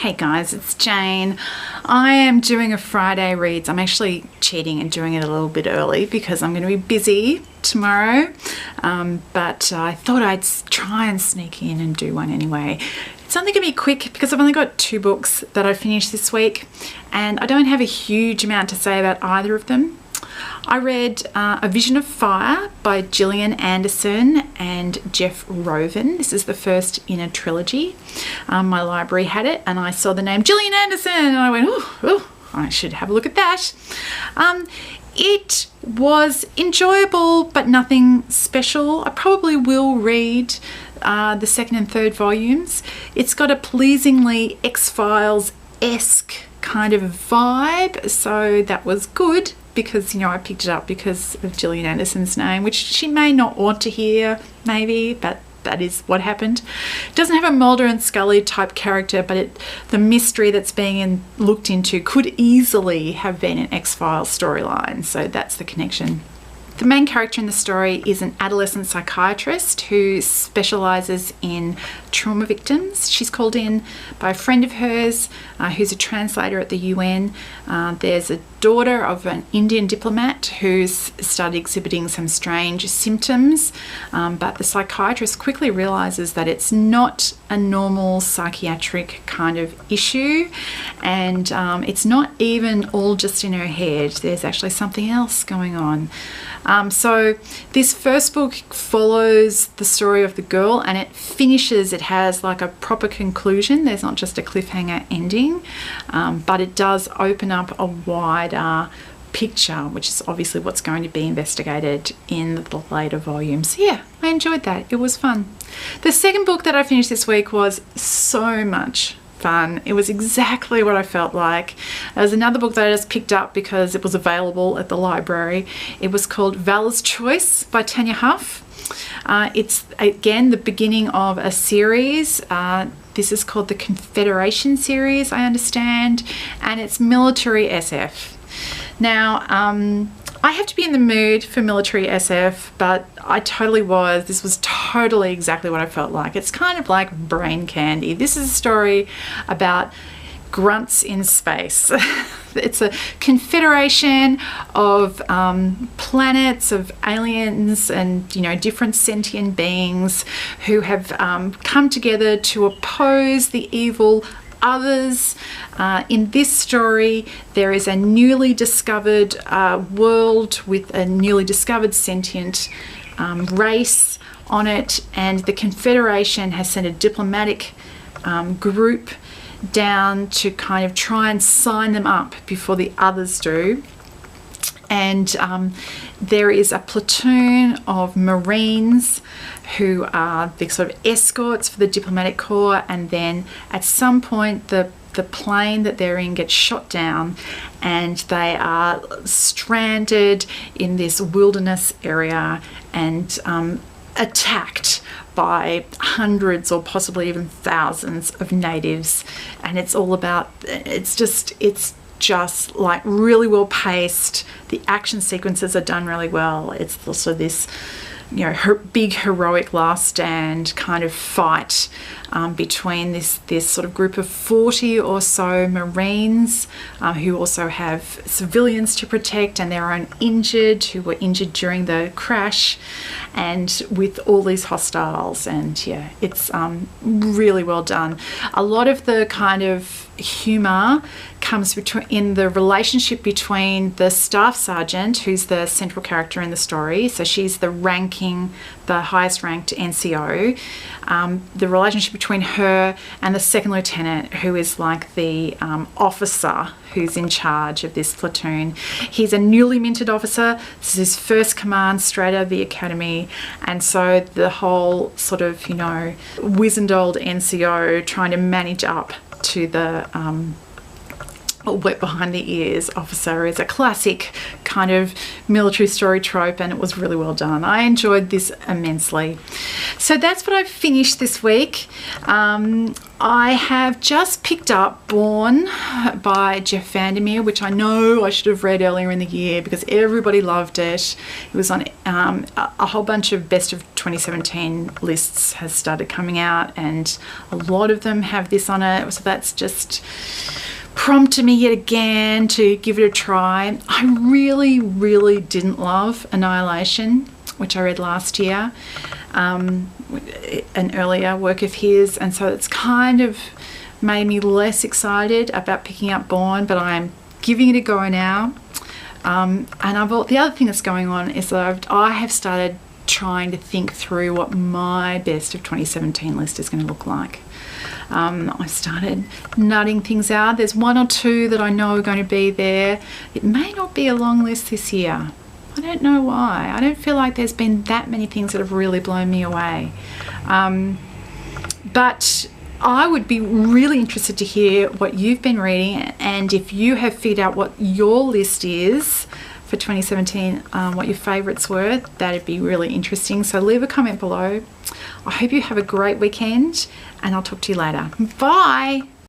Hey guys, it's Jane. I am doing a Friday reads. I'm actually cheating and doing it a little bit early because I'm going to be busy tomorrow. But I thought I'd try and sneak in and do one anyway. It's only going to be quick because I've only got 2 books that I finished this week and I don't have a huge amount to say about either of them. I read A Vision of Fire by Gillian and Jeff Rovin. This is the first in a trilogy. My library had it and I saw the name Gillian Anderson and I went, oh, I should have a look at that. It was enjoyable but nothing special. I probably will read the 2nd and 3rd volumes. It's got a pleasingly X-Files-esque kind of vibe, so that was good. Because, you know, I picked it up because of Gillian Anderson's name, which she may not want to hear, maybe, but that is what happened. It doesn't have a Mulder and Scully type character, but the mystery that's being looked into could easily have been an X-Files storyline, so that's the connection. The main character in the story is an adolescent psychiatrist who specialises in trauma victims. She's called in by a friend of hers who's a translator at the UN. There's a daughter of an Indian diplomat who's started exhibiting some strange symptoms, but the psychiatrist quickly realises that it's not a normal psychiatric kind of issue, and it's not even all just in her head. There's actually something else going on. So this first book follows the story of the girl and it has like a proper conclusion. There's not just a cliffhanger ending, but it does open up a wider picture, which is obviously what's going to be investigated in the later volumes. Yeah, I enjoyed that. It was fun. The second book that I finished this week was so much fun. It was exactly what I felt like. There was another book that I just picked up because it was available at the library. It was called Valour's Choice by Tanya Huff. It's again the beginning of a series. This is called the Confederation series, I understand, and it's military SF. Now, I have to be in the mood for military SF, but I totally was. This was totally exactly what I felt like. It's kind of like brain candy. This is a story about grunts in space. It's a confederation of planets, of aliens and, you know, different sentient beings who have come together to oppose the evil others. In this story, there is a newly discovered world with a newly discovered sentient race on it, and the Confederation has sent a diplomatic group down to kind of try and sign them up before the others do. And there is a platoon of Marines who are the sort of escorts for the diplomatic corps, and then at some point the plane that they're in gets shot down and they are stranded in this wilderness area and attacked by hundreds or possibly even thousands of natives. And it's all about, it's just like really well paced. The action sequences are done really well. It's also this, you know, big heroic last stand kind of fight between this sort of group of 40 or so Marines who also have civilians to protect and their own injured who were injured during the crash, and with all these hostiles. And yeah, it's really well done. A lot of the kind of humour comes in the relationship between the staff sergeant, who's the central character in the story. So she's the highest ranked NCO. The relationship between her and the second lieutenant, who is like the officer who's in charge of this platoon. He's a newly minted officer. This is his first command straight out of the academy. And so the whole sort of, you know, wizened old NCO trying to manage up to the wet behind the ears officer is a classic kind of military story trope, and it was really well done. I enjoyed this immensely. So that's what I've finished this week. I have just picked up Borne by Jeff Vandermeer, which I know I should have read earlier in the year because everybody loved it. It was on a whole bunch of best of 2017 lists has started coming out, and a lot of them have this on it. So that's just prompted me yet again to give it a try. I really didn't love Annihilation, which I read last year, an earlier work of his, and so it's kind of made me less excited about picking up Borne, but I'm giving it a go now. And the other thing that's going on is that I have started trying to think through what my best of 2017 list is going to look like. I've started nutting things out. There's one or two that I know are going to be there. It may not be a long list this year. I don't know why. I don't feel like there's been that many things that have really blown me away. But I would be really interested to hear what you've been reading, and if you have figured out what your list is for 2017, what your favourites were, that'd be really interesting. So leave a comment below. I hope you have a great weekend, and I'll talk to you later. Bye.